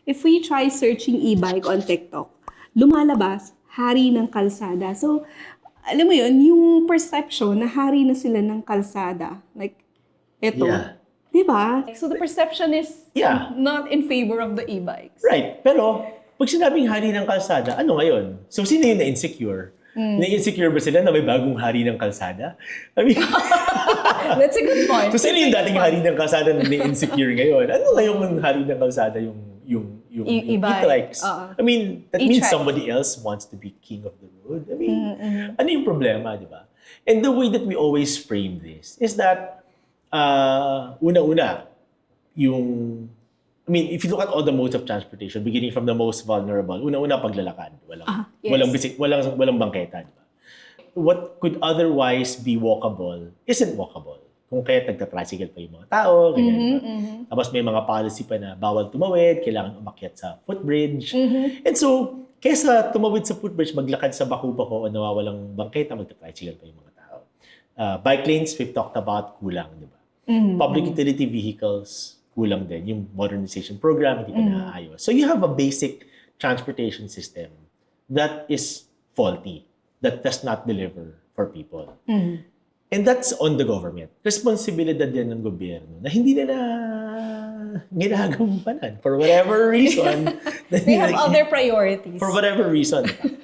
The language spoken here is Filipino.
if we try searching e-bike on TikTok, lumalabas, hari ng kalsada. So, alam mo yun, yung perception na hari na sila ng kalsada. Like, eto. Yeah. Di ba? So, the perception is Yeah. not in favor of the e-bikes. Right. Pero, pag sinabing hari ng kalsada, ano ngayon? So, sino yung na-insecure? Na-insecure ba sila na may bagong hari ng kalsada? I mean, That's a good point. so, sino yung dating hari ng kalsada na na-insecure ngayon? Ano ngayong hari ng kalsada yung E-bike. e-bikes? I mean, that means E-trike. somebody else wants to be king of the road. I mean, ano yung problema, di ba? And the way that we always frame this is that, una-una, I mean, if you look at all the modes of transportation, beginning from the most vulnerable, una-una paglalakad. Yes. Walang bangketa, di ba? What could otherwise be walkable isn't walkable. Kung kaya nagta-tricycle pa yung mga tao, ganyan, di ba? Tapos may mga policy pa na bawal tumawid, kailangan umakyat sa footbridge. And so, kesa tumawid sa footbridge, maglakad sa baku-bako o nawawalang bangketa, magta-tricycle pa yung mga tao. Bike lanes, we've talked about, kulang, di ba? Public utility vehicles, kulang din. Yung modernization program, hindi pa naaayos. So you have a basic transportation system that is faulty, that does not deliver for people. And that's on the government. Responsibilidad din ng gobyerno na hindi nila ginagampanan for whatever reason. They have other priorities. For whatever reason.